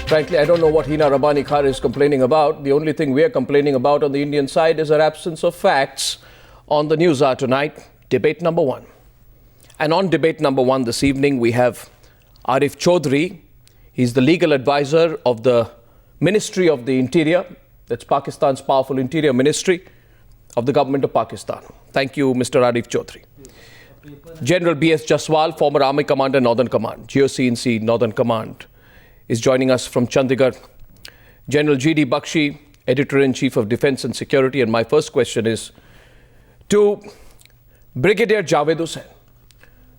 Frankly, I don't know what Hina Rabbani Khar is complaining about. The only thing we're complaining about on the Indian side is our absence of facts on the news hour tonight, debate number one. And on debate number one this evening, we have Arif Chaudhry. He's the legal advisor of the Ministry of the Interior. That's Pakistan's powerful interior ministry of the government of Pakistan. Thank you, Mr. Arif Chaudhry. General B.S. Jaswal, former Army Commander, Northern Command, GOC&C Northern Command, is joining us from Chandigarh. General G.D. Bakshi, Editor-in-Chief of Defence and Security. And my first question is to Brigadier Javed Hussain.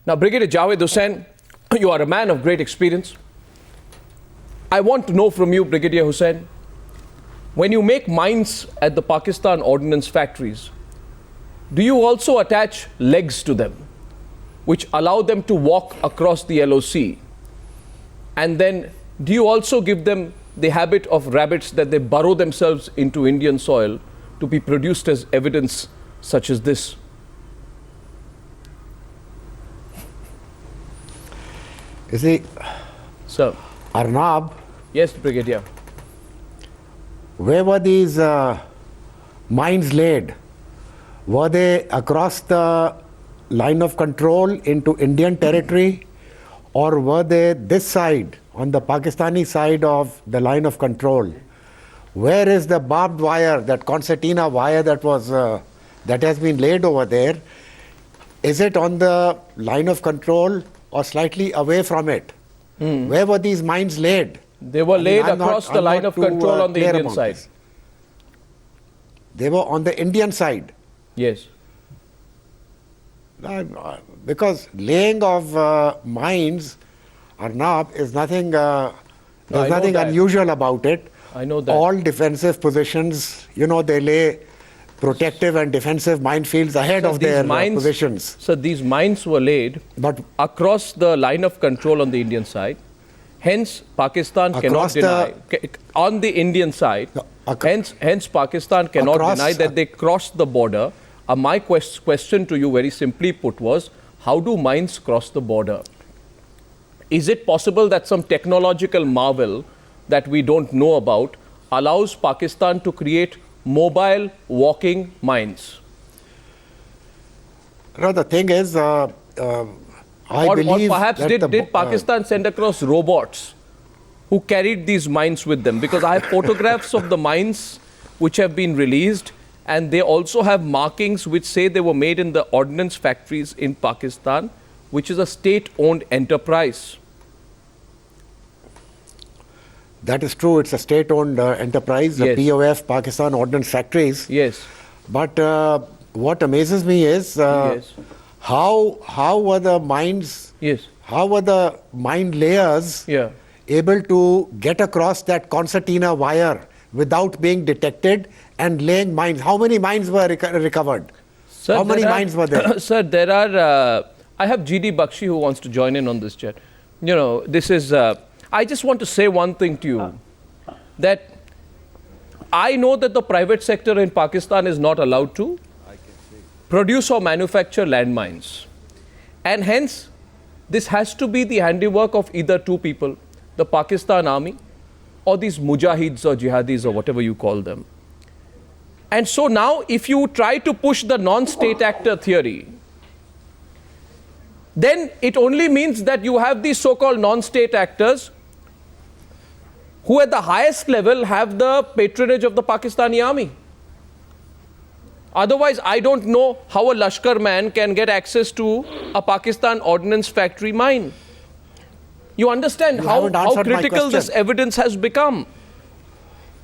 Now, Brigadier Javed Hussain, you are a man of great experience. I want to know from you, Brigadier Hussain, when you make mines at the Pakistan ordnance factories, do you also attach legs to them, which allow them to walk across the LOC? And then do you also give them the habit of rabbits that they burrow themselves into Indian soil to be produced as evidence such as this? You see, Sir. Arnab. Yes, Brigadier. Where were these mines laid? Were they across the line of control into Indian territory, or were they this side, on the Pakistani side of the line of control? Where is the barbed wire, that concertina wire that has been laid over there? Is it on the line of control or slightly away from it? Where were these mines laid? They were laid across the line of control on the Indian side. They were on the Indian side. Yes. Because laying of mines, Arnab, is nothing. There's nothing unusual about it. I know that. All defensive positions, they lay protective and defensive minefields ahead of their positions. So these mines were laid across the line of control on the Indian side. Hence, Pakistan cannot deny on the Indian side. Hence, Pakistan cannot deny that they crossed the border. My question to you, very simply put, was how do mines cross the border? Is it possible that some technological marvel that we don't know about allows Pakistan to create mobile walking mines? No, the thing is, I believe or perhaps did Pakistan send across robots who carried these mines with them? Because I have photographs of the mines which have been released, and they also have markings which say they were made in the ordnance factories in Pakistan, which is a state-owned enterprise. That is true. It's a state-owned enterprise, the POF, Pakistan Ordnance Factories. Yes. But what amazes me is how were the mines? Yes. How were the mine layers able to get across that concertina wire without being detected and laying mines? How many mines were recovered? Sir, how many mines were there? Sir, there are. I have G.D. Bakshi who wants to join in on this chat. This is. I just want to say one thing to you, that I know that the private sector in Pakistan is not allowed to produce or manufacture landmines. And hence, this has to be the handiwork of either two people, the Pakistan army or these mujahids or jihadis or whatever you call them. And so now, if you try to push the non-state actor theory, then it only means that you have these so-called non-state actors who at the highest level have the patronage of the Pakistani army. Otherwise, I don't know how a Lashkar man can get access to a Pakistan ordnance factory mine. You understand how critical this evidence has become.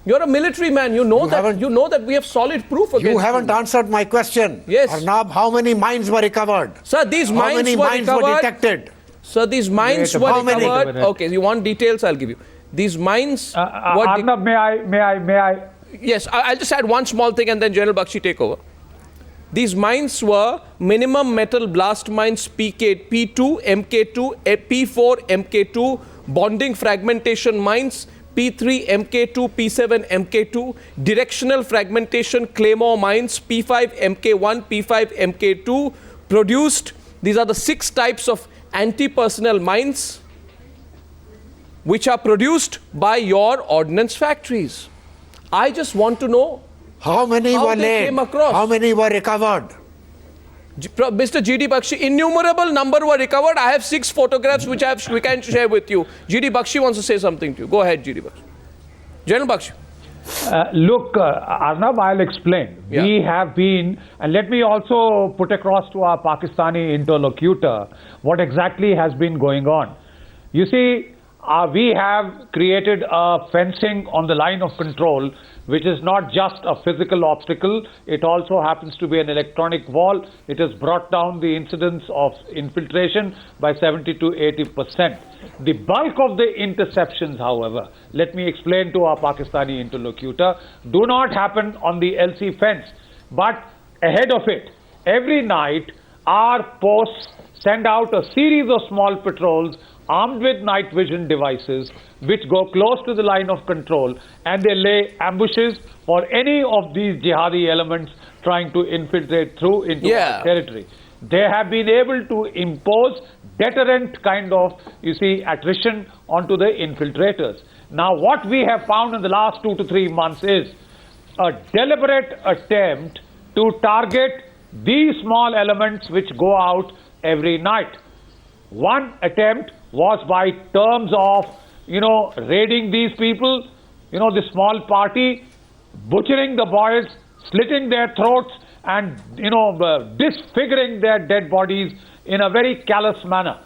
You're a military man. You know that we have solid proof against you. haven't answered my question. Yes. Arnab, how many mines were recovered? Sir, these mines were recovered. How many mines were detected? Sir, these mines were recovered. Okay, you want details? I'll give you. These mines were... Arnab, may I? Yes, I'll just add one small thing and then General Bakshi take over. These mines were minimum metal blast mines P2, MK2, P4, MK2, bonding fragmentation mines P3, MK2, P7, MK2, directional fragmentation claymore mines P5, MK1, P5, MK2 produced. These are the 6 types of anti-personnel mines which are produced by your ordnance factories. I just want to know How many how were they laid? came across. How many were recovered? Mr. GD Bakshi, innumerable number were recovered. I have 6 photographs which we can share with you. GD Bakshi wants to say something to you. Go ahead, GD Bakshi. General Bakshi. Look, Arnab, I'll explain. Yeah. We have been, and let me also put across to our Pakistani interlocutor what exactly has been going on. You see, we have created a fencing on the line of control, which is not just a physical obstacle. It also happens to be an electronic wall. It has brought down the incidence of infiltration by 70 to 80%. The bulk of the interceptions, however, let me explain to our Pakistani interlocutor, do not happen on the LC fence, but ahead of it. Every night, our posts send out a series of small patrols armed with night vision devices which go close to the line of control, and they lay ambushes for any of these jihadi elements trying to infiltrate through into our territory. They have been able to impose deterrent kind of, attrition onto the infiltrators. Now, what we have found in the last 2 to 3 months is a deliberate attempt to target these small elements which go out every night. One attempt was by terms of, raiding these people, the small party, butchering the boys, slitting their throats, and, disfiguring their dead bodies in a very callous manner.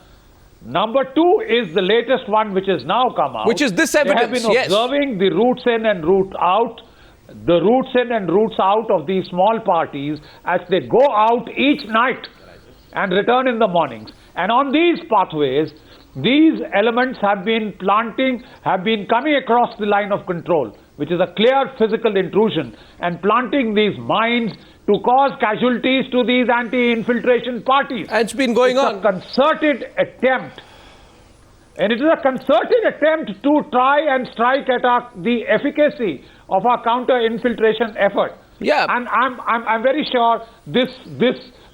Number 2 is the latest one which has now come out. Which is this evidence, They have been observing the routes in and route out, the routes in and routes out of these small parties as they go out each night and return in the mornings. And on these pathways, these elements have been coming across the line of control, which is a clear physical intrusion, and planting these mines to cause casualties to these anti-infiltration parties. And it's been going on. It's a concerted attempt. And it is a concerted attempt to try and strike at the efficacy of our counter-infiltration effort. Yeah. And I'm very sure this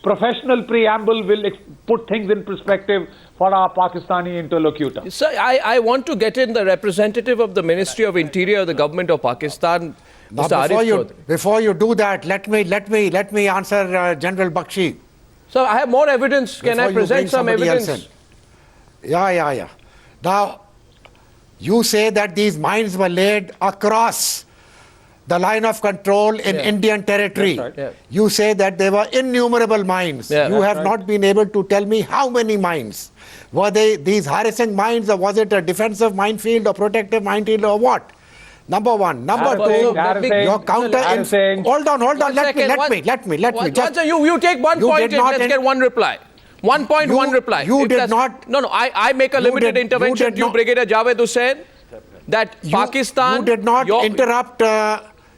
professional preamble will put things in perspective for our Pakistani interlocutor. Sir, I want to get in the representative of the Ministry of Interior, the government of Pakistan, Now, Mr. Arif Chaudhry. before you do that, let me answer General Bakshi. Sir, I have more evidence. Can I Before you bring present some somebody else evidence? in. Yeah. Now, you say that these mines were laid across the line of control in Indian territory. That's right. Yeah. You say that there were innumerable mines. Yeah. You have right. not been able to tell me how many mines. Were they these harassing mines, or was it a defensive minefield or protective minefield, or what? Number one. Number two, your counter. Hold on. Let me. You take one You point did and not let's get one reply. 1 point, one reply. You If did that's- not. No, I make a limited intervention to you, Brigadier Javed Hussain, that Pakistan. You did not interrupt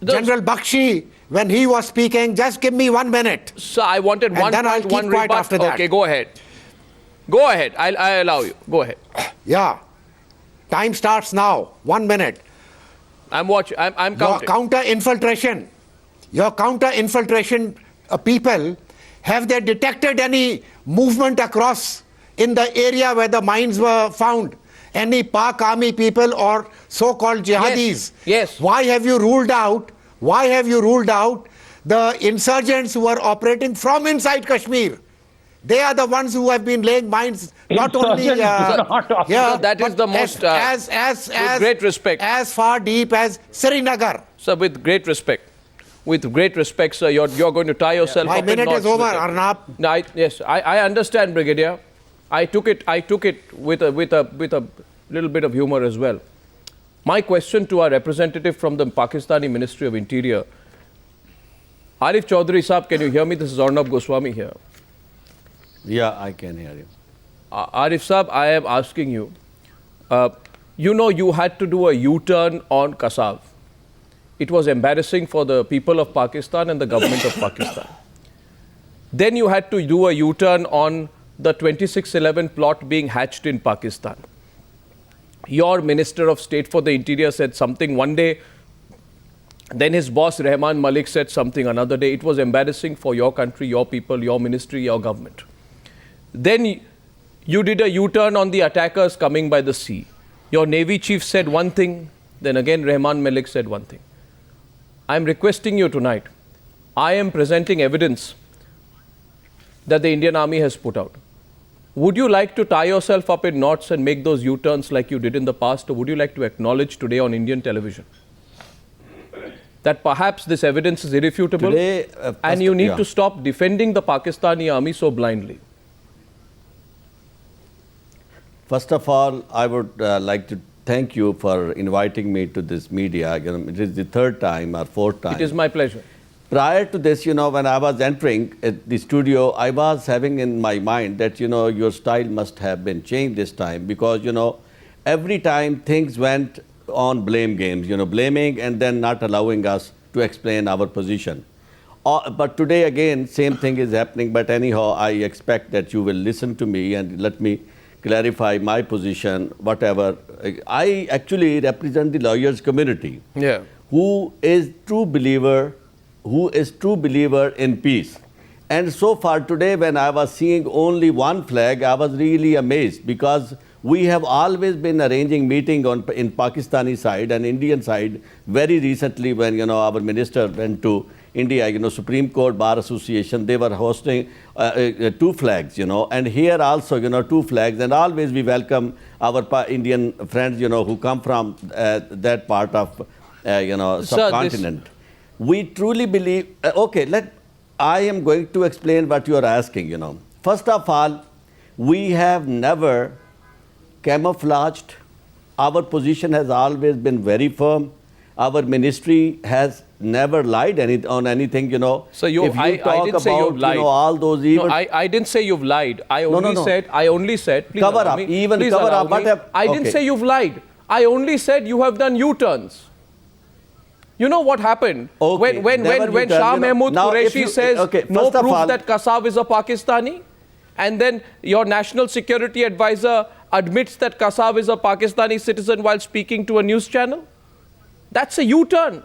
General Bakshi when he was speaking. Just give me 1 minute. So I wanted And one then I'll point, keep one quiet rebut. after that. Okay, go ahead. Go ahead. I allow you. Go ahead. Yeah. Time starts now. 1 minute. I'm watching. I'm Your counting. counter-infiltration people, have they detected any movement across in the area where the mines were found? Any Pak army people or so-called jihadis? Yes. Why have you ruled out the insurgents who are operating from inside Kashmir? They are the ones who have been laying mines, not only that is the most, with great respect, as far deep as Srinagar. Sir, with great respect, sir, you're going to tie yourself My up in minute knots is over, with it. Arnab. No, yes, I understand, Brigadier. I took it with a little bit of humor as well. My question to our representative from the Pakistani Ministry of Interior, Arif Chaudhry Saab, can you hear me? This is Arnab Goswami here. Yeah, I can hear you. Arif Saab, I am asking you, you had to do a U-turn on Kasav. It was embarrassing for the people of Pakistan and the government of Pakistan. Then you had to do a U-turn on the 2611 plot being hatched in Pakistan. Your Minister of State for the Interior said something one day, then his boss Rehman Malik said something another day. It was embarrassing for your country, your people, your ministry, your government. Then you did a U-turn on the attackers coming by the sea. Your Navy chief said one thing, then again Rehman Malik said one thing. I am requesting you tonight. I am presenting evidence that the Indian Army has put out. Would you like to tie yourself up in knots and make those U-turns like you did in the past, or would you like to acknowledge today on Indian television that perhaps this evidence is irrefutable Today, and you need yeah. to stop defending the Pakistani army so blindly? First of all, I would like to thank you for inviting me to this media. You know, it is the third time or fourth time. It is my pleasure. Prior to this, you know, when I was entering the studio, I was having in my mind that, you know, your style must have been changed this time because, you know, every time things went on blame games, you know, blaming and then not allowing us to explain our position. But today, again, same thing is happening. But anyhow, I expect that you will listen to me and let me clarify my position, whatever. I actually represent the lawyers community Yeah. who is true believer in peace. And so far today, when I was seeing only one flag, I was really amazed because we have always been arranging meeting in Pakistani side and Indian side. Very recently, when, you know, our minister went to India, you know, Supreme Court Bar Association, they were hosting two flags, you know, and here also, you know, two flags, and always we welcome our Indian friends, you know, who come from that part of, you know, subcontinent. We truly believe, I am going to explain what you are asking, you know. First of all, we have never camouflaged. Our position has always been very firm. Our ministry has never lied on anything, you know. So I didn't say you've lied. You know, all those events. No, I didn't say you've lied. I only said, please cover allow up, me, even please cover allow up. me. I didn't say you've lied. I only said you have done U-turns. You know what happened? Okay, When U-turn, Shah you know. Mahmood Now, if Qureshi you- says okay, no first of proof all- that Kassav is a Pakistani, and then your national security advisor admits that Kassav is a Pakistani citizen while speaking to a news channel, that's a U-turn.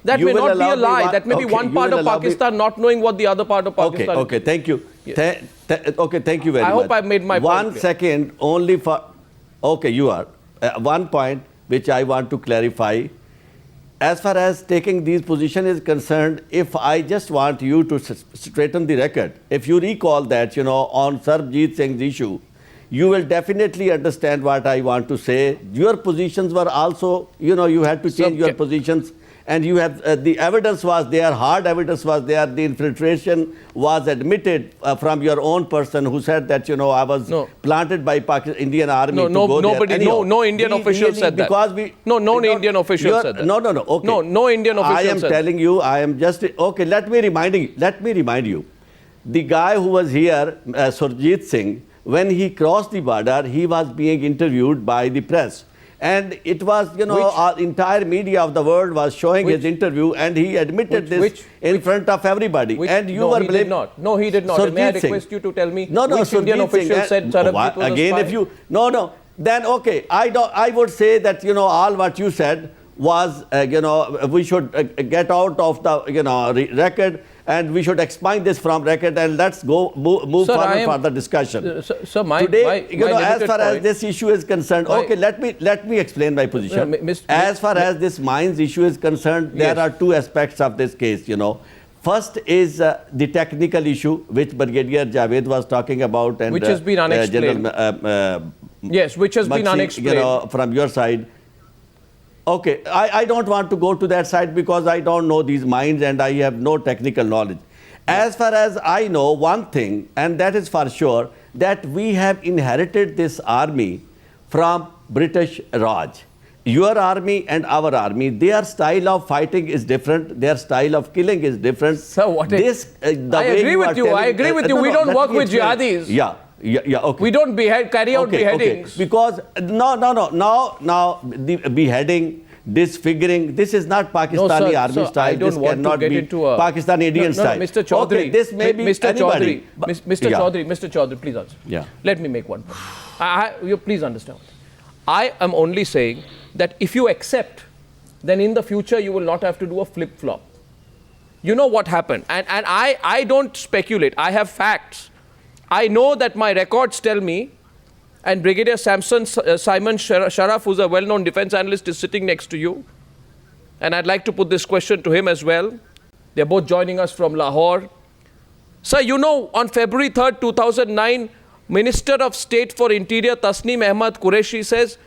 That You may will not be allow a me lie. one- That may be okay, one you part will of allow me- Pakistan not knowing what the other part of Pakistan is. Okay, thank you. Okay, thank you very I much. hope I've made my point One clear. second, only for... Okay, you are. One point which I want to clarify. As far as taking these position is concerned, if I just want you to straighten the record, if you recall that, you know, on Sarbjeet Singh's issue, you will definitely understand what I want to say. Your positions were also, you know, you had to change your positions. And you have, the evidence was there, hard evidence was there, the infiltration was admitted from your own person who said that, you know, I was planted by Indian army to go nobody, there. Anyhow, no Indian official said that. Because we... No Indian official said that. No, okay. No Indian official I am said telling you, I am just... Okay, let me remind you. The guy who was here, Surjit Singh, when he crossed the border, he was being interviewed by the press. And it was, you know, our entire media of the world was showing his interview, and he admitted this in front of everybody. And you were blaming... No, he did not. May I request you to tell me which Indian official said Sarabjit was again, a spy? if you... No. Then, okay, I would say that, you know, all what you said was, you know, we should get out of the, you know, record, and we should expand this from record, and let's go move forward for the discussion. Today, you know, as far as this issue is concerned, okay, let me explain my position. As far as this mines issue is concerned, there are two aspects of this case, you know. First is the technical issue, which Brigadier Javed was talking about, and which has been unexplained. Yes, which has been unexplained. You know, from your side. Okay, I don't want to go to that side because I don't know these mines and I have no technical knowledge. As far as I know, one thing, and that is for sure, that we have inherited this army from British Raj. Your army and our army, their style of fighting is different, their style of killing is different. So what I agree with you. I agree with you. We don't work with jihadis. Yeah, okay. We don't carry out beheadings. Okay. Because, now, the beheading, disfiguring, this is not Pakistani army style. This cannot be Pakistani Indian style. Mr. Chaudhary, okay, this may be anybody. Mr. Chaudhary, please answer. Yeah. Let me make one point. You please understand. I am only saying that if you accept, then in the future you will not have to do a flip-flop. You know what happened. And I don't speculate. I have facts. I know that my records tell me and Brigadier Simon Sharaf, who's a well-known defense analyst, is sitting next to you. And I'd like to put this question to him as well. They're both joining us from Lahore. Sir, you know, on February 3rd, 2009, Minister of State for Interior Tasneem Ahmad Qureshi says,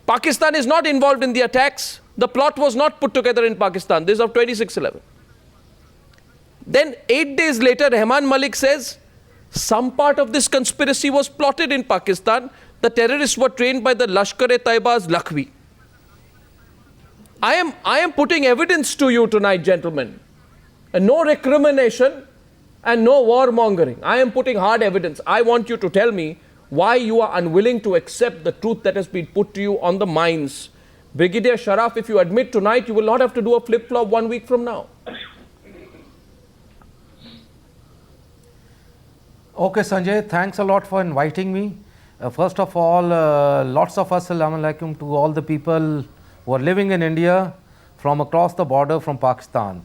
Pakistan is not involved in the attacks. The plot was not put together in Pakistan. This is of 26/11. Then 8 days later, Rahman Malik says, some part of this conspiracy was plotted in Pakistan. The terrorists were trained by the Lashkar-e-Taiba's Lakhvi. I am putting evidence to you tonight, gentlemen. And no recrimination and no warmongering. I am putting hard evidence. I want you to tell me why you are unwilling to accept the truth that has been put to you on the mines. Brigadier Sharaf, if you admit tonight, you will not have to do a flip-flop 1 week from now. Okay, Sanjay, thanks a lot for inviting me. First of all, lots of assalamu alaikum to all the people who are living in India from across the border from Pakistan.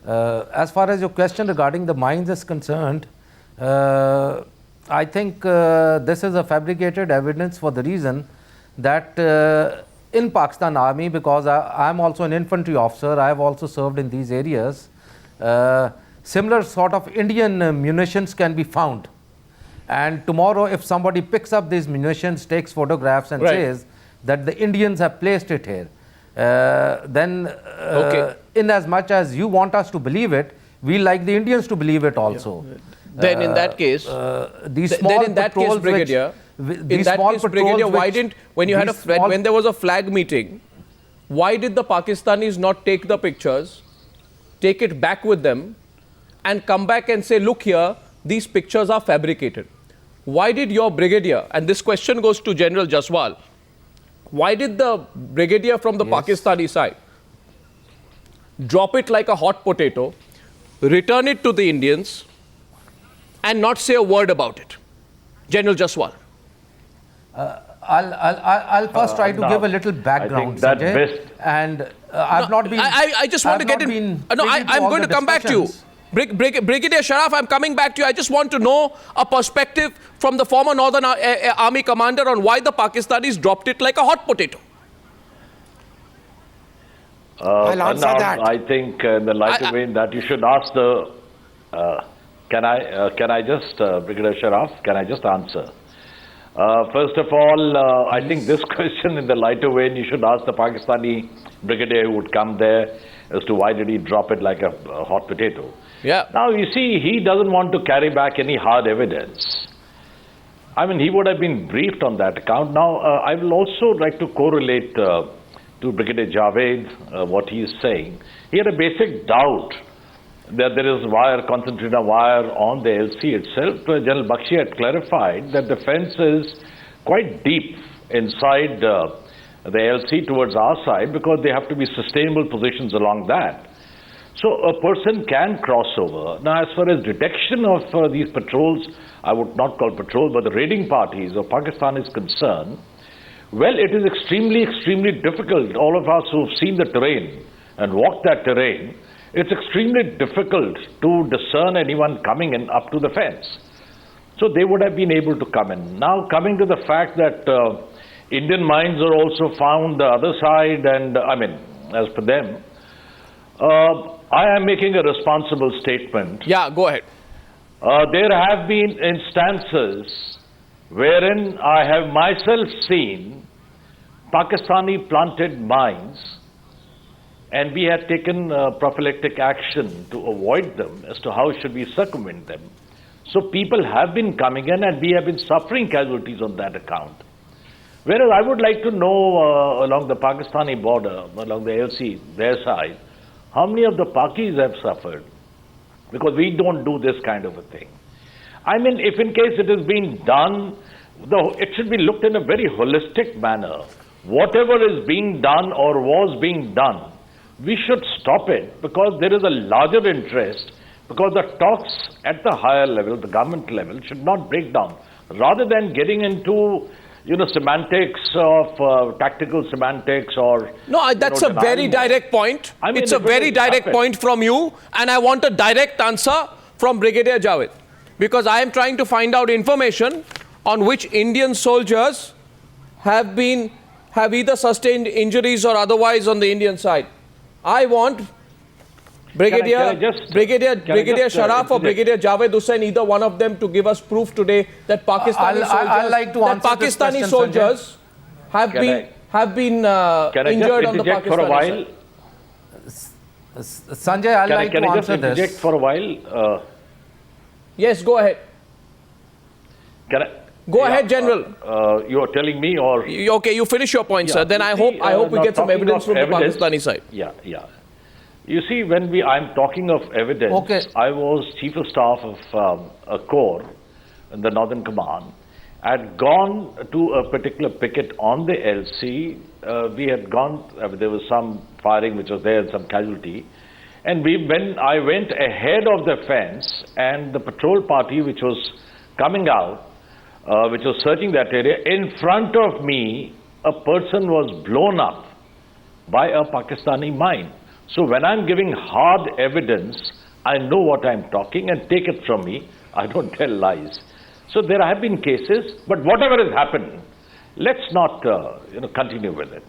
As far as your question regarding the mines is concerned, I think this is a fabricated evidence for the reason that in Pakistan Army, because I am also an infantry officer, I have also served in these areas, similar sort of Indian munitions can be found. And tomorrow if somebody picks up these munitions, takes photographs and says that the Indians have placed it here, then in as much as you want us to believe it, we like the Indians to believe it also. Yeah. Then in that case, these small then in that case, Brigadier, why didn't, when you had when there was a flag meeting, why did the Pakistanis not take the pictures, take it back with them, and come back and say, look here, these pictures are fabricated? Why did your brigadier, and this question goes to General Jaswal, why did the brigadier from the Pakistani side drop it like a hot potato, return it to the Indians, and not say a word about it? General Jaswal. I'll first try to give a little background, Sanjay. And I've not been. I just want to get in. No, I'm going to come back to you. Brigadier Sharaf, I'm coming back to you. I just want to know a perspective from the former Northern Army commander on why the Pakistanis dropped it like a hot potato. I'll answer that. I think in the lighter vein that you should ask the. Can I just, Brigadier Sharaf, can I just answer? First of all, I think this question in the lighter vein, you should ask the Pakistani brigadier who would come there as to why did he drop it like a hot potato. Yeah. Now, you see, he doesn't want to carry back any hard evidence. I mean, he would have been briefed on that account. Now, I will also like to correlate to Brigadier Javed, what he is saying. He had a basic doubt that there is wire, concentrator wire on the LC itself. General Bakshi had clarified that the fence is quite deep inside the LC towards our side because they have to be sustainable positions along that. So a person can cross over. Now, as far as detection of these patrols, I would not call patrol, but the raiding parties of Pakistan is concerned, well, it is extremely, extremely difficult. All of us who have seen the terrain and walked that terrain, it's extremely difficult to discern anyone coming in up to the fence. So they would have been able to come in. Now, coming to the fact that Indian mines are also found the other side, and I mean, as per them, I am making a responsible statement. Yeah, go ahead. There have been instances wherein I have myself seen Pakistani planted mines, and we had taken prophylactic action to avoid them as to how should we circumvent them. So people have been coming in and we have been suffering casualties on that account. Whereas I would like to know along the Pakistani border, along the LC, their side, how many of the Pakis have suffered? Because we don't do this kind of a thing. I mean, if in case it is being done, it should be looked in a very holistic manner. Whatever is being done or was being done, we should stop it because there is a larger interest, because the talks at the higher level, the government level, should not break down. Rather than getting into, semantics of tactical semantics or... No, that's a very direct point. I mean, it's a very direct point from you, and I want a direct answer from Brigadier Javed, because I am trying to find out information on which Indian soldiers have either sustained injuries or otherwise on the Indian side. I want Brigadier Sharaf or Brigadier Javed Hussain, either one of them, to give us proof today that Pakistani soldiers have been injured on the Pakistani while? side. Sanjay, I'd like to answer this. Interject for a while? Yes, go ahead. Go ahead, General. You are telling me, or Okay, you finish your point, sir. Then I hope we get some evidence from the Pakistani side. Yeah. You see, when I'm talking of evidence, Okay. I was Chief of Staff of a corps in the Northern Command. I had gone to a particular picket on the LC. We had gone, there was some firing which was there and some casualty. And when I went ahead of the fence, and the patrol party which was coming out, which was searching that area, in front of me, a person was blown up by a Pakistani mine. So when I'm giving hard evidence, I know what I'm talking, and take it from me, I don't tell lies. So there have been cases, but whatever has happened, let's not continue with it.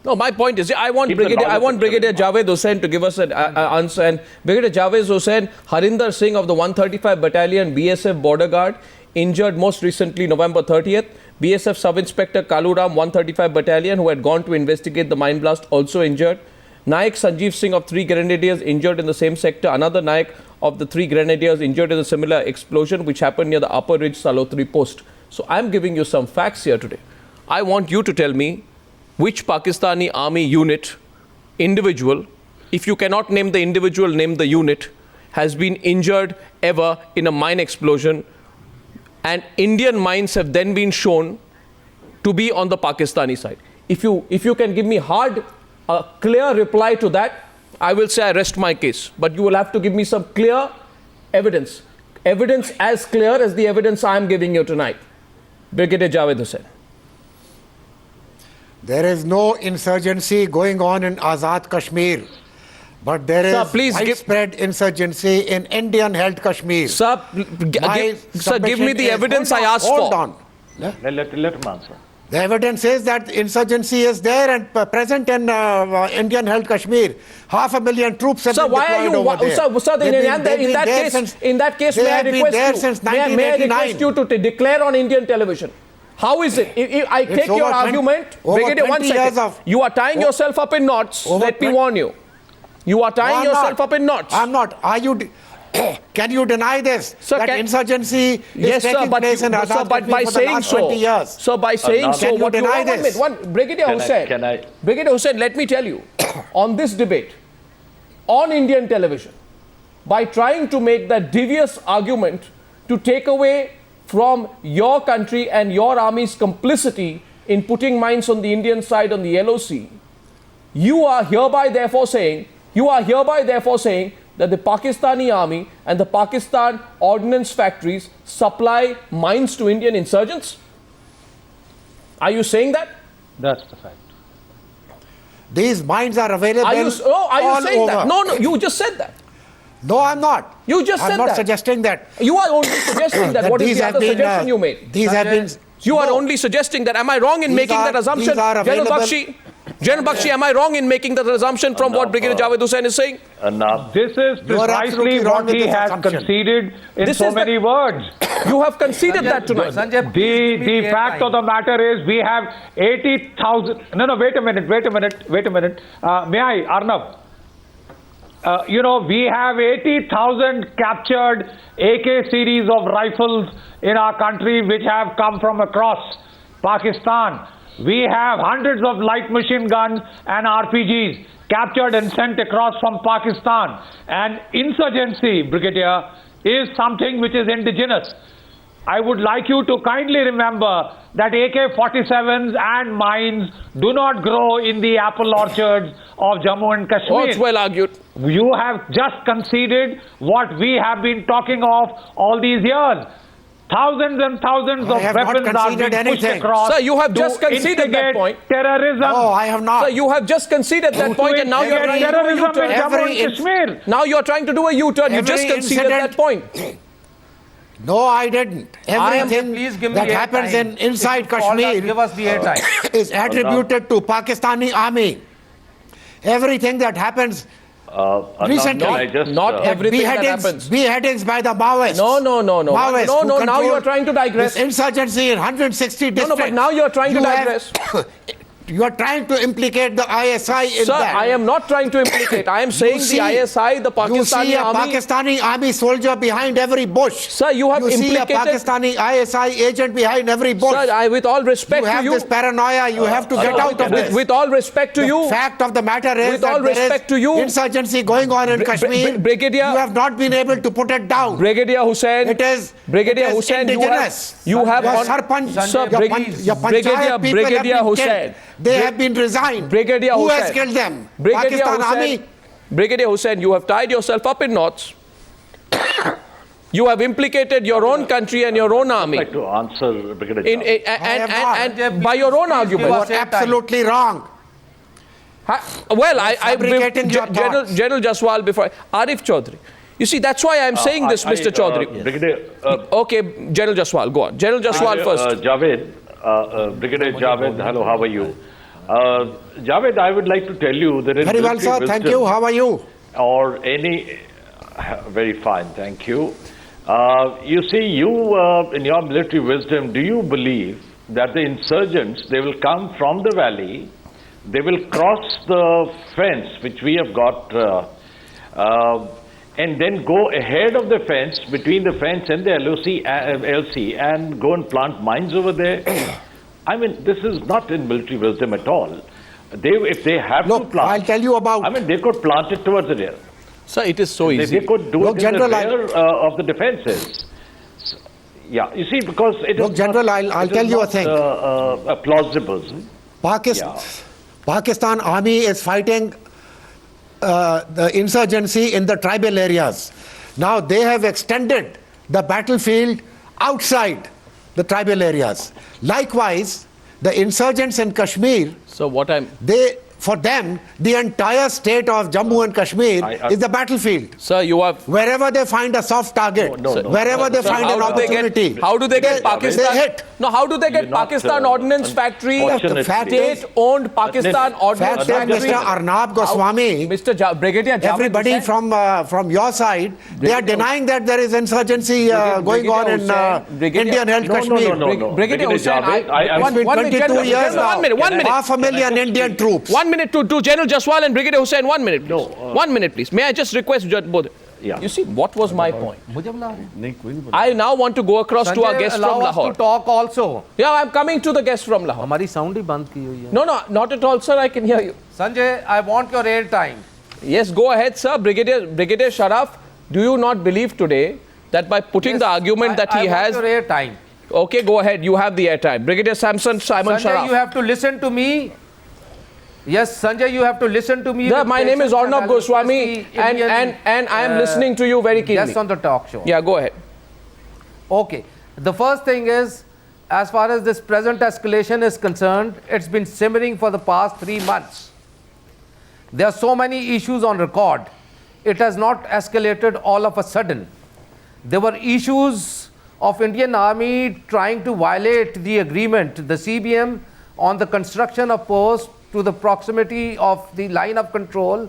No, my point is, I want Keep the Brigadier knowledge Javed Hussain to give us an answer. And Brigadier Javed Hussain, Harinder Singh of the 135 Battalion BSF Border Guard, injured most recently November 30th. BSF Sub-Inspector Kaluram, 135 Battalion, who had gone to investigate the mine blast, also injured. Naik Sanjeev Singh of 3 Grenadiers injured in the same sector. Another Naik of the 3 Grenadiers injured in a similar explosion which happened near the Upper Ridge Salotri post. So I'm giving you some facts here today. I want you to tell me which Pakistani army unit, individual, if you cannot name the individual, name the unit, has been injured ever in a mine explosion, and Indian mines have then been shown to be on the Pakistani side. If you can give me a clear reply to that, I will say I rest my case. But you will have to give me some clear evidence. Evidence as clear as the evidence I am giving you tonight. Brigadier Javed Hussain. There is no insurgency going on in Azad Kashmir, but there is widespread insurgency in Indian-held Kashmir. Sir, give me the evidence I asked for. Hold on. Let him answer. The evidence is that insurgency is there and present in Indian-held Kashmir. 500,000 troops have been deployed over there. Sir, in that case, may I request you to declare on Indian television? How is it? I take your argument. Brigadier, 1 second. You are tying yourself up in knots. Let me warn you. You are tying yourself up in knots. I'm not. Are you? Can you deny this? Sir, that insurgency is taking place in Azad Kashmir for the last 20 years? Sir, by saying so, can you deny this? Brigadier Hussain, let me tell you, on this debate, on Indian television, by trying to make that devious argument to take away from your country and your army's complicity in putting mines on the Indian side on the LOC, you are hereby therefore saying that the Pakistani army and the Pakistan ordnance factories supply mines to Indian insurgents? Are you saying that? That's the fact. These mines are available Are you saying over. that? No, you just said that. No, I'm not. You just said that. I'm not suggesting that. You are only suggesting that. What is the other suggestion you made? These have been... You are only suggesting that. Am I wrong in making that assumption? General Bakshi, am I wrong in making that assumption from what Brigadier Javed Hussain is saying? This is precisely what he has conceded in so many words. You have conceded that tonight. The fact of the matter is we have 80,000... No, wait a minute. May I, Arnav? We have 80,000 captured AK series of rifles in our country which have come from across Pakistan. We have hundreds of light machine guns and RPGs captured and sent across from Pakistan. And insurgency, Brigadier, is something which is indigenous. I would like you to kindly remember that AK-47s and mines do not grow in the apple orchards of Jammu and Kashmir. Oh, it's well argued. You have just conceded what we have been talking of all these years. Thousands and thousands of weapons are being pushed across. Sir, you have just conceded that point. Terrorism. No, I have not. Sir, you have just conceded that point, and now you are trying to do a U-turn. Jammu and Kashmir. Now you are trying to do a U-turn. You just conceded that point. No, I didn't. Everything Please give me that airtime. happens inside If you called us, Kashmir give us the airtime. is attributed to Pakistani army. Everything that happens, recently, can I just, not everything that beheadings, happens. beheadings by the Maoists. No. Maoists No, who now control you are trying to digress. This insurgency in 160 No, districts. but now you are trying to You digress. You are trying to implicate the ISI in Sir, that. I am not trying to implicate. I am saying You see- the ISI, the You see Pakistani a army. Pakistani army soldier behind every bush. Sir, you have see a implicated- Pakistani ISI agent behind every bush. Sir, with all respect You have to you, this paranoia. You have to get out of this. with all respect to The you, fact of the matter is With that all there is respect to you, insurgency going on in Kashmir. Brigadier- you have not been able to put it down. Brigadier Hussain, It is Brigadier it is Hussain, indigenous. you have your on- sarpanch, Sir, your, Brig- your panchayat Brigadier- people Brigadier have been Hussain. killed. They have been resigned. Brigadier Who has Hussain. killed them? Brigadier Pakistan Hussain, army. Brigadier Hussain, you have tied yourself up in knots. You have implicated your own country and your own I'd army like to answer Brigadier in, Javed. and by your own Please give argument. us You are absolutely wrong. Well, I fabricating your General, thoughts. General Jaswal before Arif Chaudhry. You see, that's why I'm saying this, Mr. Chaudhry. Brigadier, Okay, General Jaswal, go on. General Jaswal first. Javed, Brigadier Javed, hello, how are you? Javed, I would like to tell you that in Very well, military sir. Thank wisdom you. How are you? Or any, very fine, thank you. You see, you, in your military wisdom, do you believe that the insurgents, they will come from the valley, they will cross the fence which we have got, and then go ahead of the fence, between the fence and the LC, and go and plant mines over there? I mean, this is not in military wisdom at all. If they have to Look, plant, I'll tell you about. I mean, they could plant it towards the rear. Sir, it is so They easy. could do Look, it in General, the rear of the defenses. Yeah, you see, because it Look, is General, not, I'll it is tell you a not, thing. Plausible. Pakistan army is fighting the insurgency in the tribal areas. Now they have extended the battlefield outside the tribal areas. Likewise, the insurgents in Kashmir, So what I'm... for them, the entire state of Jammu and Kashmir is the battlefield. Sir, you have... Wherever they find a soft target, No. wherever they Sir, find an opportunity, how do they get Pakistan? They hit. No, how do they get You're not, Pakistan Ordnance Factory, unfortunately. state-owned Pakistan Ordnance Fact is, Factory? Mr. Arnab Goswami, Mr. Brigadier Javed everybody Hussain. from your side, they are denying that there is insurgency going on in Indian-held Kashmir. No. Brigadier Hussain, Javed, It's been 22 years now. 1 minute. 500,000 Indian troops. 1 minute to General Jaswal and Brigadier Hussain. 1 minute, please. No, 1 minute, please. May I just request both? Yeah. You see, what was my point? मुझे बुला रहे हैं। I now want to go across to our Sanjay, guest allow from us to Lahore. talk also. Yeah, I'm coming to the guest from Lahore. हमारी sound ही बंद की हुई है। No, not at all, sir. I can hear you. Sanjay, I want your airtime. Yes, go ahead, sir. Brigadier Sharaf, do you not believe today that by putting the argument that he has... I want your airtime. Okay, go ahead. You have the airtime. Brigadier Simon Sanjay, Sharaf. you have to listen to me. Yes, Sanjay, you have to listen to me. Sir, with my name is patience and Arnab I'll Goswami request the Indian, and I am listening to you very keenly. Yes, on the talk show. Yeah, go ahead. Okay. The first thing is, as far as this present escalation is concerned, it's been simmering for the past 3 months. There are so many issues on record. It has not escalated all of a sudden. There were issues of Indian Army trying to violate the agreement, the CBM, on the construction of posts to the proximity of the line of control,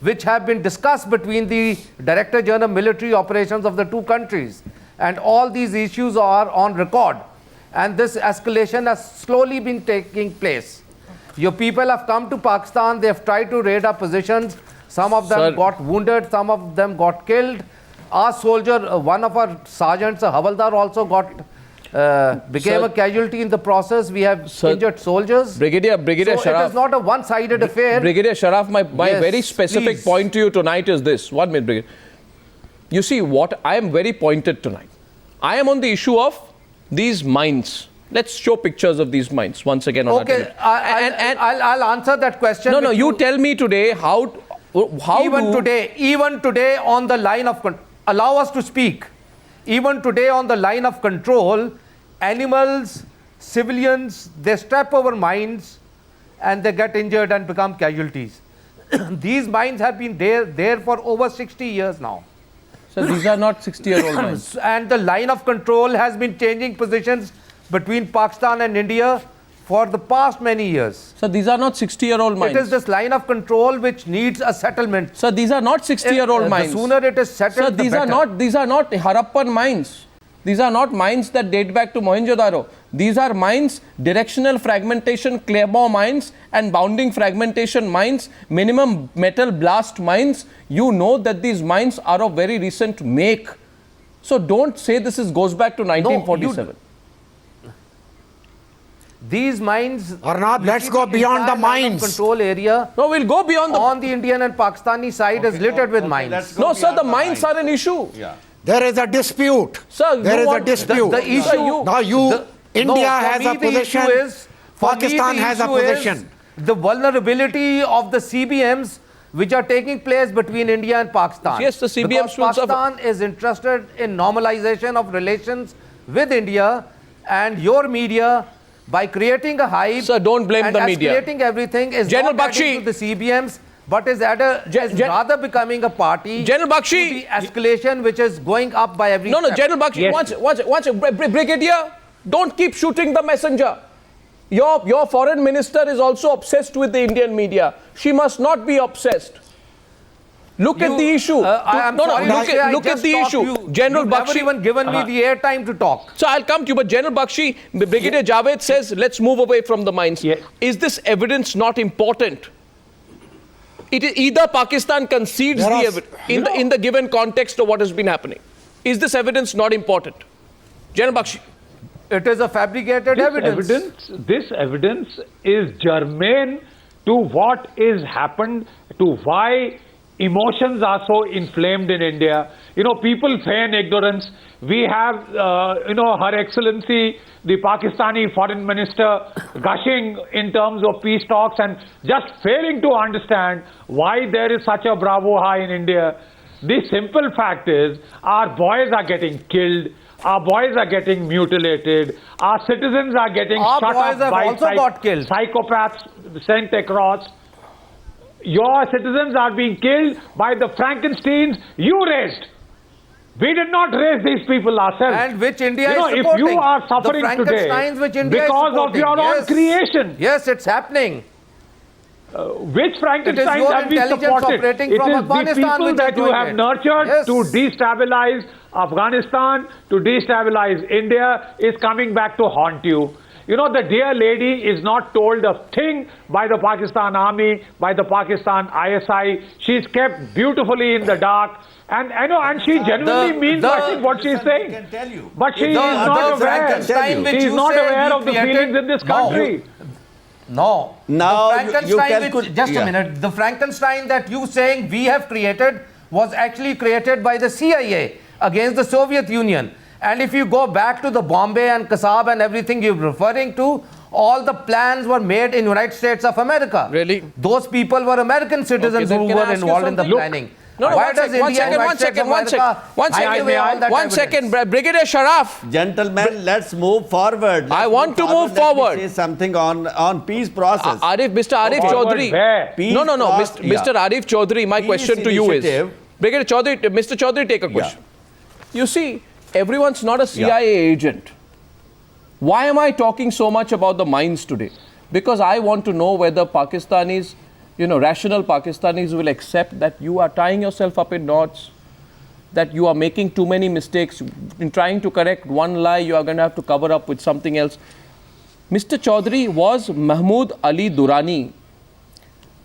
which have been discussed between the Director General Military Operations of the two countries. And all these issues are on record. And this escalation has slowly been taking place. Your people have come to Pakistan, they have tried to raid our positions. Some of them Sir. got wounded, some of them got killed. Our soldier, one of our sergeants, a Havaldar, also became Sir. a casualty in the process. We have Sir. injured soldiers. Brigadier So it Sharaf. is not a one-sided affair. Brigadier Sharaf, my Yes, very specific please. point to you tonight is this. 1 minute, Brigadier. You see, what I am very pointed tonight. I am on the issue of these mines. Let's show pictures of these mines once again on our Okay, television. I'll answer that question. No, with you tell me today how even today on the line of allow us to speak. Even today on the line of control, animals, civilians, they step over mines and they get injured and become casualties. These mines have been there for over 60 years now. So these are not 60-year-old mines. And the line of control has been changing positions between Pakistan and India for the past many years. So these are not 60-year-old mines. It is this line of control which needs a settlement. So these are not 60-year-old mines. The sooner it is settled, So the these are not Harappan mines. These are not mines that date back to Mohenjo-daro. These are mines, directional fragmentation, claymore mines and bounding fragmentation mines, minimum metal blast mines. You know that these mines are of very recent make. So don't say this goes back to 1947. These mines. Arnab, let's go beyond the mines. Control area. No, we'll go beyond on the Indian and Pakistani side is littered with mines. No, sir, the mines are an issue. Yeah. There is a dispute. Sir, there you is a want- dispute. The issue. Now India has a position. Pakistan has a position. The vulnerability of the CBMs which are taking place between India and Pakistan. Yes, the CBMs Because will suffer. Pakistan is interested in normalization of relations with India, and your media, by creating a hype, Sir, don't blame and the media. escalating everything, is General not adding Bakshi. to the CBMs, but is rather becoming a party General Bakshi. to the escalation which is going up by every No, step. General Bakshi, Yes. watch, Brigadier, don't keep shooting the messenger. Your foreign minister is also obsessed with the Indian media. She must not be obsessed. Look at the issue. I'm sorry to say, I look at just the talked issue. to you. General You've never Bakshi. even given me the airtime to talk. So I'll come to you, but General Bakshi, Brigadier Javed says, let's move away from the mines. Yes. Is this evidence not important? It is either Pakistan concedes There the are- evidence in the given context of what has been happening. Is this evidence not important? General Bakshi. It is a fabricated evidence. This evidence is germane to what is happened, to why emotions are so inflamed in India. You know, people feign ignorance. We have, Her Excellency, the Pakistani Foreign Minister, gushing in terms of peace talks and just failing to understand why there is such a bravura in India. The simple fact is, our boys are getting killed. Our boys are getting mutilated. Our citizens are getting Our shut boys up have by also got killed. psychopaths sent across. Your citizens are being killed by the Frankensteins you raised. We did not raise these people ourselves. And which India You know, is if supporting. you are suffering the today Frankensteins which India because is of your supporting. own creation, Yes, it's happening. which Frankensteins your have been intelligence supported? operating It from is Afghanistan the people which that are you doing have it. nurtured Yes. to destabilize Afghanistan, to destabilize India, is coming back to haunt you. You know, the dear lady is not told a thing by the Pakistan Army, by the Pakistan ISI. She's kept beautifully in the dark. And I know, and she genuinely means what she's saying. can tell you. But she is The not aware. Frankenstein which She is you not say aware we of the created- feelings in this No. country. No. Now the you Frankenstein calculate- just yeah. a minute. The Frankenstein that you saying we have created was actually created by the CIA against the Soviet Union. And if you go back to the Bombay and Kasab and everything you're referring to, all the plans were made in United States of America. Really? Those people were American citizens then who can I were ask you involved in the something? planning. No, Why one does second, one India and second, United States of America hide away all that evidence? Brigadier Sharaf. Gentlemen, let's move forward. I want to move Let me forward. say something on peace process. Mr. Arif Forward Chaudhary. where? Peace No, process- Mr. Arif Chaudhary, my Peace question to you is, initiative. Brigadier Chaudhary, Mr. Chaudhary, take a question. You see, everyone's not a CIA agent. Why am I talking so much about the mines today? Because I want to know whether Pakistanis, rational Pakistanis will accept that you are tying yourself up in knots, that you are making too many mistakes. In trying to correct one lie, you are going to have to cover up with something else. Mr. Chaudhary, was Mahmood Ali Durrani,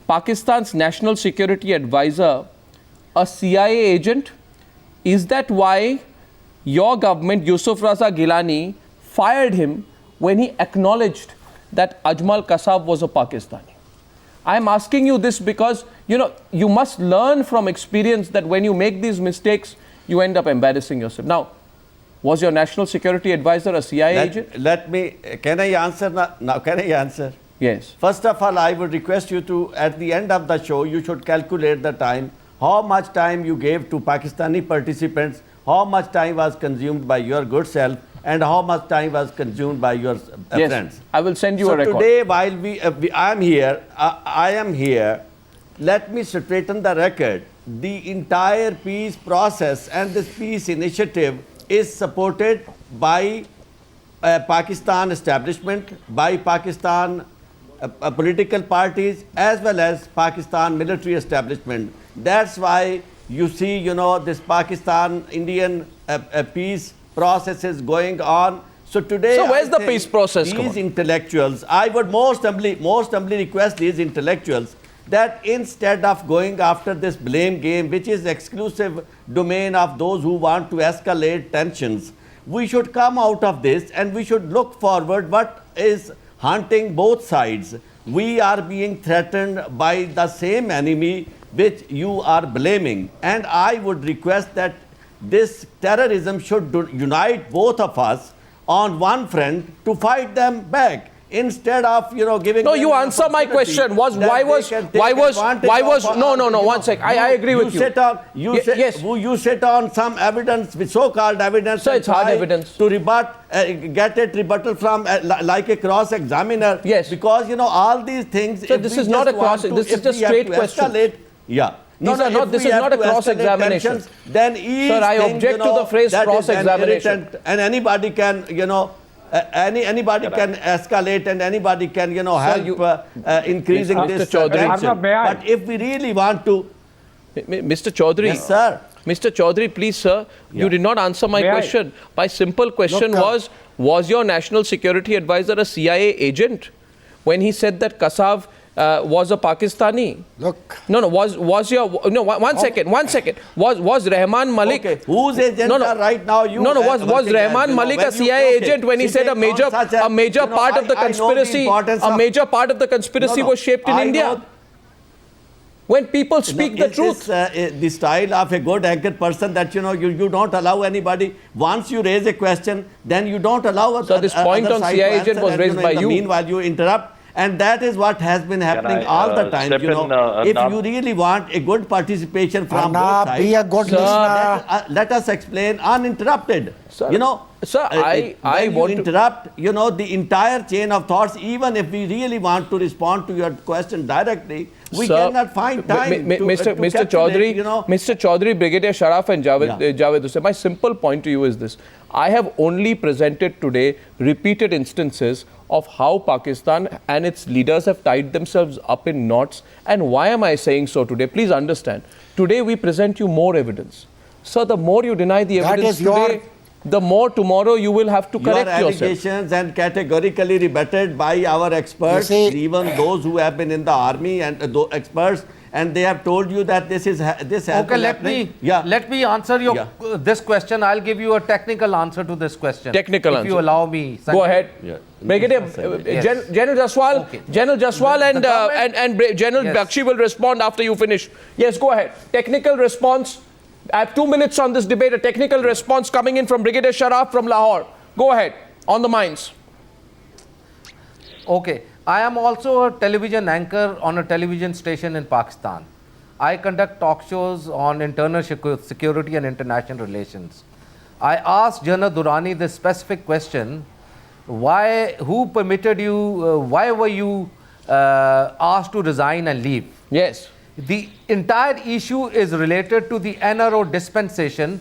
Pakistan's national security advisor, a CIA agent? Is that why your government, Yusuf Raza Gilani, fired him when he acknowledged that Ajmal Kasab was a Pakistani? I'm asking you this because, you must learn from experience that when you make these mistakes, you end up embarrassing yourself. Now, was your national security advisor a CIA agent? Can I answer now? Can I answer? Yes. First of all, I would request you to, at the end of the show, you should calculate the time, how much time you gave to Pakistani participants, how much time was consumed by your good self, and how much time was consumed by your Yes, friends. I will send you So a record. today, while I am here, let me straighten the record the entire peace process and this peace initiative is supported by Pakistan establishment, by Pakistan political parties, as well as Pakistan military establishment. That's why you see, this Pakistan-Indian peace process is going on. So today, So where's I the think peace process, These Kumar? intellectuals, I would most humbly request these intellectuals that instead of going after this blame game, which is exclusive domain of those who want to escalate tensions, we should come out of this and we should look forward what is hunting both sides. We are being threatened by the same enemy which you are blaming. And I would request that this terrorism should unite both of us on one front to fight them back. Instead of giving No, them you an answer my opportunity question. that they can take advantage of No, one sec. I agree with you. Yes. You sit on some evidence, with so-called evidence. Sir, and it's hard try evidence. to get it rebuttal from like a cross-examiner. Yes. Because all these things. Sir, if this we is not just a cross- want to- this is if just we have straight to question. escalate- Yeah. These are if not- this we is have not a to escalate cross-examination. tensions, then each Sir, I thing, object to the phrase that is an cross-examination. irritant, and anybody can, anybody can escalate and anybody can, help you- increasing Mr. this Chaudhary. tension. Arnab, may I? But if we really want to, Mr. Chaudhary. yes, sir. Mr. Chaudhary, please, sir, you did not answer my May I? question. My simple question Look, was your national security advisor a CIA agent when he said that Kassav was a Pakistani? Look, Was your one second. Was Rahman Malik? Okay, whose agent are right now you? Was working as, Rahman Malik when a you- CIA okay, agent when he said a sitting major on such a major part of the I know the conspiracy importance a of- major part of the conspiracy No, was shaped in I India? know- When people speak the Is truth. this, the style of a good anchor person that you don't allow anybody. Once you raise a question, then you don't allow. So this point other on side CIA to agent answer, was and, raised by in the you. Meanwhile, you interrupt. And that is what has been happening I, all the time. step in, If Arnab? you really want a good participation from both Arnab, sides, be a good listener. let us explain uninterrupted. Sir, Sir, I when want you to- interrupt, the entire chain of thoughts, even if we really want to respond to your question directly, we Sir, cannot find time Mr. calculate, Chaudhary, Mr. Chaudhary, Brigadier Sharaf and Javed Hussain, my simple point to you is this. I have only presented today repeated instances of how Pakistan and its leaders have tied themselves up in knots. And why am I saying so today? Please understand. Today we present you more evidence. Sir, the more you deny the That evidence is your- today, the more tomorrow you will have to your correct yourself. allegations and categorically rebutted by our experts, You see- even those who have been in the army and those experts, and they have told you that this has Okay, been happening. let me answer your Yeah. this question. I'll give you a technical answer to this question. Technical if answer. you allow me. Go ahead. Yeah. Brigadier, Yes. General Jaswal, Okay. General Jaswal The and, government- General Yes. Bakshi will respond after you finish. Yes, go ahead. Technical response. I have 2 minutes on this debate. A technical response coming in from Brigadier Sharaf from Lahore. Go ahead. On the mines. Okay. I am also a television anchor on a television station in Pakistan. I conduct talk shows on internal security and international relations. I asked General Durrani this specific question: who permitted you? Why were you asked to resign and leave? Yes. The entire issue is related to the NRO dispensation,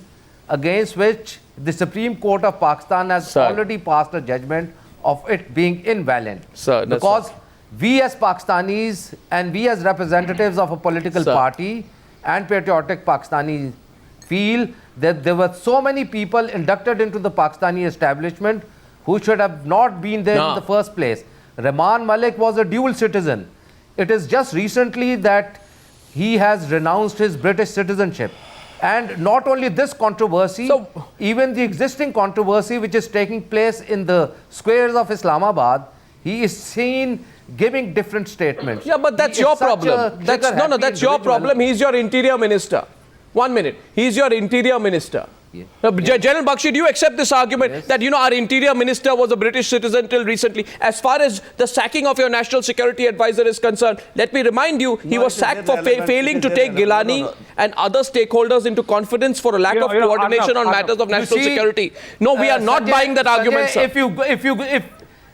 against which the Supreme Court of Pakistan has Sir. already passed a judgment of it being invalid. Sir, that's because right. we as Pakistanis and we as representatives of a political Sir. party and patriotic Pakistanis feel that there were so many people inducted into the Pakistani establishment who should have not been there No. in the first place. Rahman Malik was a dual citizen. It is just recently that he has renounced his British citizenship. And not only this controversy, So- even the existing controversy which is taking place in the squares of Islamabad, he is seen giving different statements. Yeah, but that's He is your such a problem. That's trigger-happy that's your individual. problem. He's your interior minister. 1 minute. He's your interior minister. General Bakshi, do you accept this argument that our interior minister was a British citizen till recently? As far as the sacking of your national security advisor is concerned, let me remind you, he No, was it is sacked for irrelevant. failing It to is take irrelevant. Gilani No, no. and other stakeholders into confidence for a lack of You know, coordination on Arnab, matters of You national see, security. No, we are not Sanjay- buying that argument, Sanjay, sir.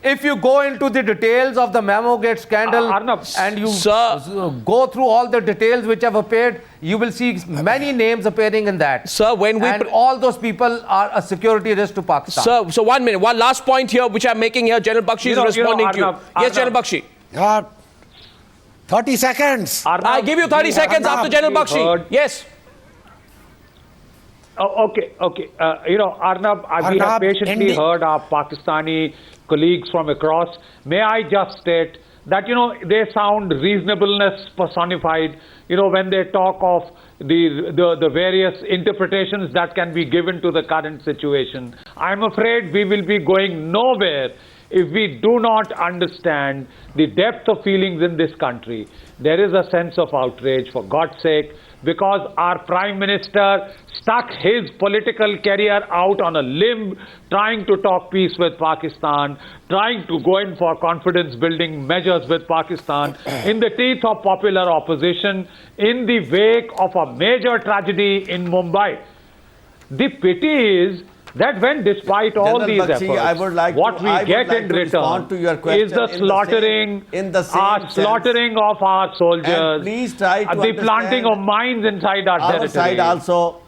if you go into the details of the Memogate scandal Arnab. and you Sir. go through all the details which have appeared, you will see many names appearing in that. Sir, when we and all those people are a security risk to Pakistan. Sir, so 1 minute. One last point here, which I'm making here. General Bakshi is responding to you. Arnab, Yes, Arnab. General Bakshi. 30 seconds. I give you 30 seconds after General Bakshi. Yes. Oh, okay. Arnab, we have Arnab, patiently heard our Pakistani colleagues from across. May I just state that, they sound reasonableness personified, when they talk of the various interpretations that can be given to the current situation. I'm afraid we will be going nowhere if we do not understand the depth of feelings in this country. There is a sense of outrage, for God's sake, because our Prime Minister stuck his political career out on a limb, trying to talk peace with Pakistan, trying to go in for confidence-building measures with Pakistan, in the teeth of popular opposition, in the wake of a major tragedy in Mumbai. The pity is that when, despite all General these Bakshi, efforts, I would like what to- we I would get like in to respond to your return question is the slaughtering, in the same our slaughtering of our soldiers, And please try to the planting understand of mines inside our our territory. side also.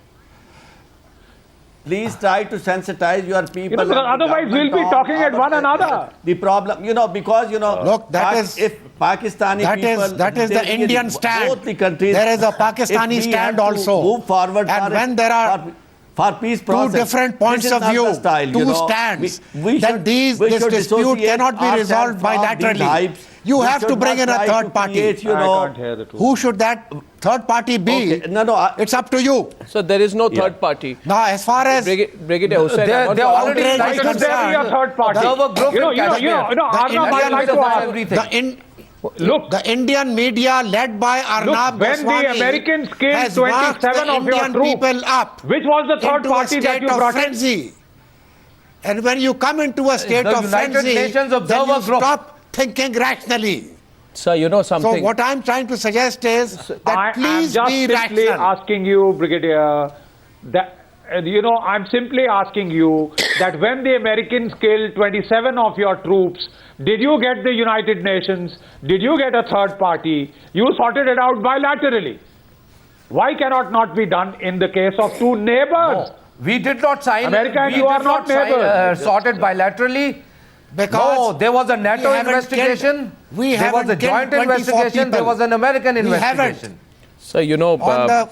Please try to sensitize your people. Because and the otherwise we'll be government talking on at one our- another. The problem, because Look, that is- if Pakistani people, that is they the Indian really- stand. Both the countries. There is a if Pakistani we stand have to also. Move forward. And for when there are for peace process. different points This is of not view, the style, two stands, We then should- this we should dispute dissociate cannot be ourselves resolved from these bilaterally. hypes. You We have to should bring not in a try third to party. create, I can't hear the truth. Who should that third party be? Okay, no, It's up to you. So there is no third party. Now, as far as Brigadier Hussain. They're- I'm not- they're already outrage like is Why should there be a concerned, third party? the Observer Group in Kashmir. Arnab, I'd like to ask. everything. Look, the Indian media led by Arnab when the Goswami Americans killed has worked 27 the of your Indian troops, people up which was the third into a party that state you of brought in? frenzy. And when you come into a state The of United frenzy, Nations then Observer you Group. stop thinking rationally. Sir, you know something. So what I'm trying to suggest is that I am please just be simply rational. asking you, Brigadier, that I'm simply asking you that when the Americans killed 27 of your troops, did you get the United Nations? Did you get a third party? You sorted it out bilaterally. Why cannot not be done in the case of two neighbors? We did not sign. America and we you did are not sign, neighbors. sorted bilaterally. Because No, there was a NATO we haven't investigation. killed- we there was a haven't killed joint 24 investigation. There people. was an American We investigation. Sir, you know.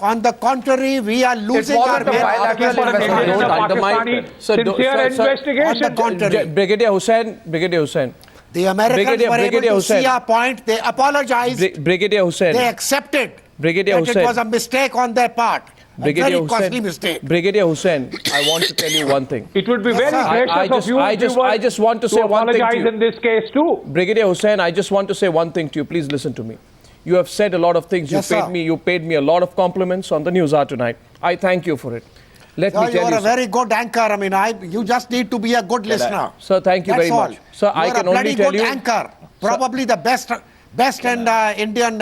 on the contrary, we are losing our wasn't a men. bilateral For an investigation. Indian Don't undermine- Pakistani Sir, don't- sincere sir, sir, investigation. on the contrary. Brigadier Hussain. The Americans Brigadier- were able Brigadier to Hussain. see our point. They apologized. Brigadier Hussain. They accepted Brigadier that Hussain. it was a mistake on their part. A Brigadier very costly Hussain. mistake. Brigadier Hussain, I want to tell you one thing. It would be Yes, very sir. gracious I of just- you I if just- you were I just want to say one thing to apologize you. in this case too. Brigadier Hussain, I just want to say one thing to you. Please listen to me. You have said a lot of things. Yes, you sir. paid me a lot of compliments on the news hour tonight. I thank you for it. Let Sir, me you tell are you. a very good anchor. I mean, you just need to be a good listener. Sir, thank you That's very all. much. Sir, you I are can a only bloody tell good you. anchor. Probably the best in Indian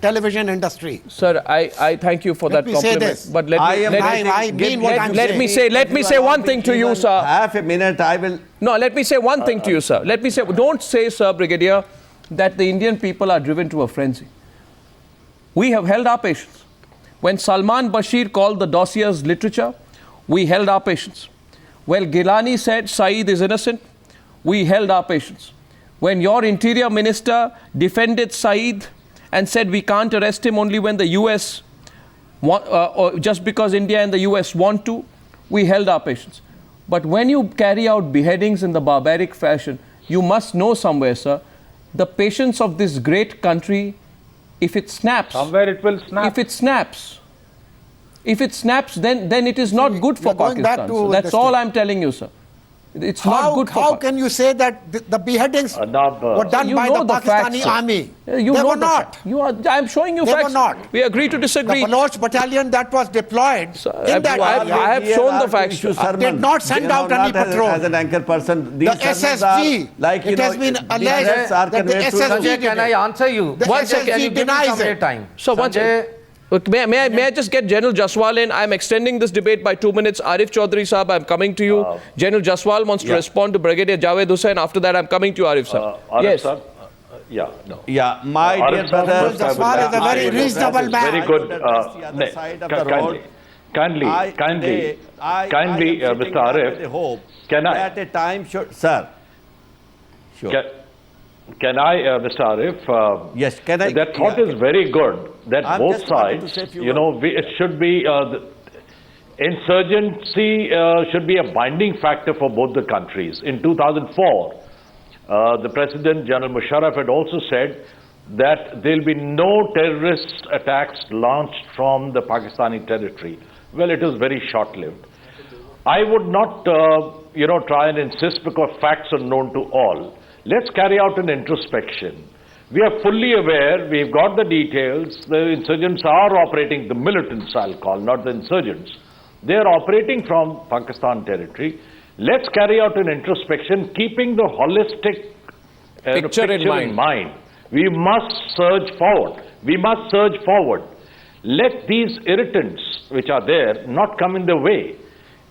television industry. Sir, I thank you for Let that me say compliment. this. But let I me, am let, writing- I mean what I'm let saying. me say, let If me you say allow one me thing to you, even sir. Half a minute, I will. No, let me say one thing to you, sir. Let me say, don't say, sir, Brigadier, that the Indian people are driven to a frenzy. We have held our patience. When Salman Bashir called the dossiers literature, we held our patience. When Gilani said Saeed is innocent, we held our patience. When your interior minister defended Saeed and said we can't arrest him only when the US, or just because India and the US want to, we held our patience. But when you carry out beheadings in the barbaric fashion, you must know somewhere, sir, the patience of this great country, if it snaps, Somewhere it will snap. if it snaps, then it is not good for you're going back Pakistan. to So that's this all thing. I'm telling you, sir. It's not good for How Pakistan. can you say that the beheadings Arnab, were done You by know the the Pakistani facts, sir. army? You they know were the not. fact. I'm showing you They were facts. not. We agree to The disagree. Baloch battalion that was deployed Sir, in that area I have shown the facts. did not send out any patrol. As an anchor person, The these sermons SSG, are like, it has been the alleged threats are that the conveyed to SSG Sanjay, did can I it. answer you? The One SSG second. Can you give me denies some it. airtime? So one Sanjay, Look, may I just get General Jaswal in? I'm extending this debate by 2 minutes. Arif Chaudhry Saab, I'm coming to you. General Jaswal wants to respond to Brigadier Javed Hussain. After that, I'm coming to you, Arif Saab. Arif Yes. sir? Yeah, no. Yeah, my Arif dear sir, brother. first I would Jaswal like is a to very say that reasonable is man. Very good. The other side of the road. Kindly, I am Mr. sitting here Arif, with the hope can I- at a time should, sir. Sure. Can I, Mr. Arif? Yes, can I- That thought yeah. is very good. That I'm both just wanting to sides, say a few you know, it should be insurgency should be a binding factor for both the countries. In 2004, the President General Musharraf had also said that there will be no terrorist attacks launched from the Pakistani territory. Well, it was very short-lived. I would not, try and insist because facts are known to all. Let's carry out an introspection. We are fully aware, we've got the details, the insurgents are operating, the militants I'll call, not the insurgents. They are operating from Pakistan territory. Let's carry out an introspection, keeping the holistic Picture in mind. We must surge forward. We must surge forward. Let these irritants, which are there, not come in the way.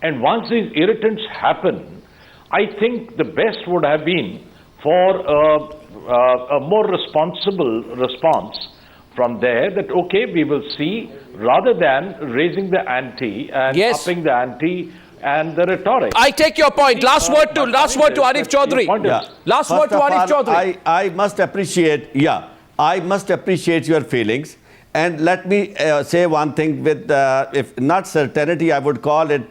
And once these irritants happen, I think the best would have been for a more responsible response from there that, okay, we will see, rather than raising the ante and Yes. upping the ante and the rhetoric. I take your point. Last word to Arif Chaudhry. Last word to Arif Chaudhry. I must appreciate, I must appreciate your feelings. And let me say one thing with, if not certainty, I would call it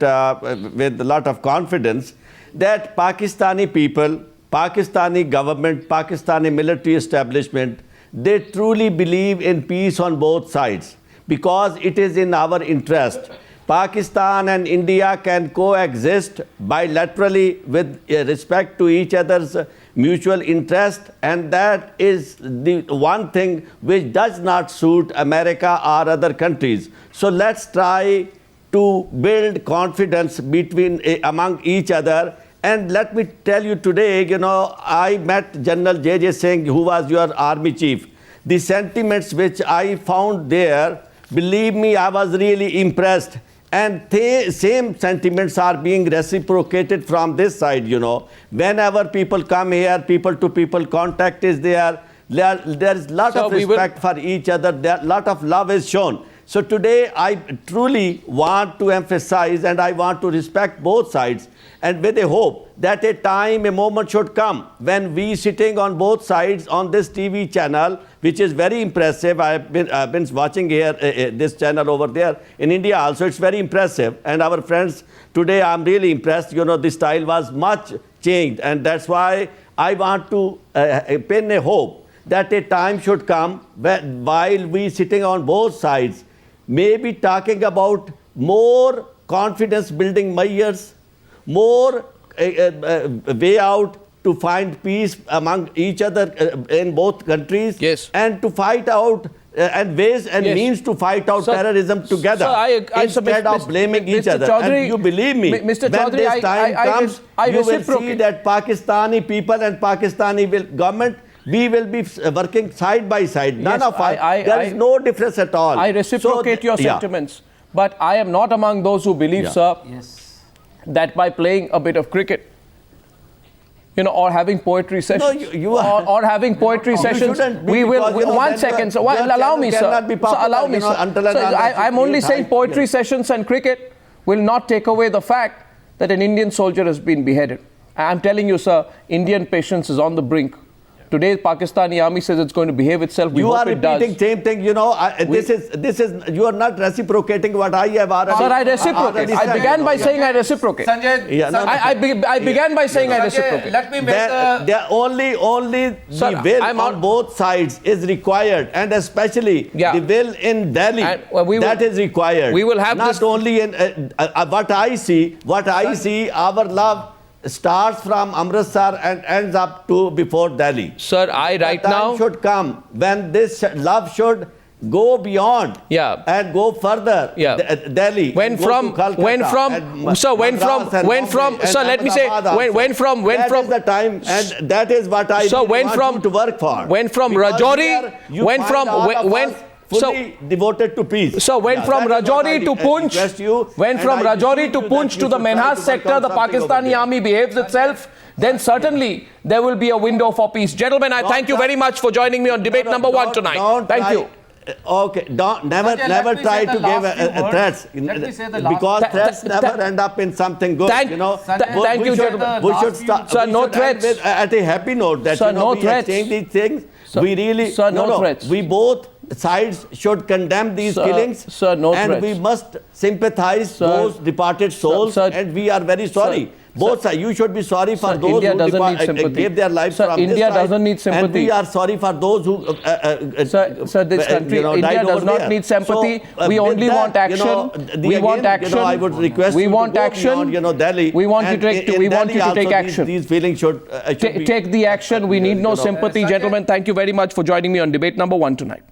with a lot of confidence, that Pakistani people, Pakistani government, Pakistani military establishment, they truly believe in peace on both sides because it is in our interest. Pakistan and India can coexist bilaterally with respect to each other's mutual interest, and that is the one thing which does not suit America or other countries. So let's try to build confidence among each other. And let me tell you today, I met General J.J. Singh, who was your army chief. The sentiments which I found there, believe me, I was really impressed. And the same sentiments are being reciprocated from this side, Whenever people come here, people-to-people contact is there. There is a lot of respect for each other. A lot of love is shown. So today, I truly want to emphasize and I want to respect both sides, and with a hope that a moment should come when we sitting on both sides on this TV channel, which is very impressive. I've been watching here this channel over there in India also. It's very impressive. And our friends today, I'm really impressed. The style was much changed, and that's why I want to pin a hope that a time should come while we sitting on both sides, maybe talking about more confidence building measures, more way out to find peace among each other in both countries, Yes. and to fight out and ways and Yes. means to fight out Sir, terrorism together Mr. instead of blaming each Mr. other. Chaudhry, And you believe me, Mr. when Chaudhry, this time comes, I you will see reciprocate. that Pakistani people and Pakistani government, we will be working side by side. None Yes, of us. There is no difference at all. I reciprocate your yeah. sentiments. But I am not among those who believe, sir, that by playing a bit of cricket, or having poetry sessions, you are- or having poetry You sessions, shouldn't be we will. because, One then second, sir. your Allow me, channel sir. cannot be Sir, popular, allow me, sir. until and Sir, unless I'm only you saying type, poetry sessions and cricket will not take away the fact that an Indian soldier has been beheaded. I'm telling you, sir, Indian patience is on the brink. Today, Pakistani army says it's going to behave itself. We You hope are it does. repeating same thing. This is. You are not reciprocating what I have already. Sir, I reciprocate. already I said. began by saying I reciprocate. Sanjay, Yeah, no, I began by saying I reciprocate. let me make There only Sir, the will I'm on out. both sides is required, and especially Yeah. the will in Delhi And, we will- that is required. we will have not this- only in what I see. Our love starts from Amritsar and ends up to before Delhi. Sir, I right The time now. should come when this love should go beyond and go further. Delhi. When and go from to Calcutta and sir, when from Madras and Bombay sir, and let me say Ahmedabad when also. from That is the time, and that is what I Sir, really when want from- you to work for. when from Because Rajouri, here you when find from- all of when- us fully devoted to peace. So went from that is what Rajouri I to Poonch, request you, went and from I Rajouri beseech to you Poonch that to you the should try Menhas to sector, work out the something over Pakistani there. army behaves itself, then certainly there will be a window for peace. Gentlemen, I thank you very much for joining me on debate number one tonight. Don't Thank try- you. Okay, never Ajay, let me try say to the give last few words. threats, Let me say the last because few- threats Th- never th- end up in something good. Thank- you know, Sanjay, thank you, gentlemen. We should Last few- start. Sir, we no should end threats. with, at a happy note that Sir, you know, no we threats. exchange these things. Sir- we really, Sir, no threats. We both sides should condemn these Sir, killings. sir, no and threats. we must sympathize Sir, those departed souls. sir, and we are very sorry. Both sides. You should be sorry for Sir, those India who doesn't need sympathy. gave their lives Sir, from India this side, doesn't need And sympathy. we are sorry for those who. Sir, this country, you know, India died does over not there. need sympathy. So, We with only that, want action. You know, We want again, action. You know, I would request We you want to go action. beyond, you know, Delhi. We want you And to take- in we want Delhi you to also take these- action. These feelings should be- Take the action. We need no you know, sympathy. Sanjay- Gentlemen, thank you very much for joining me on debate number one tonight.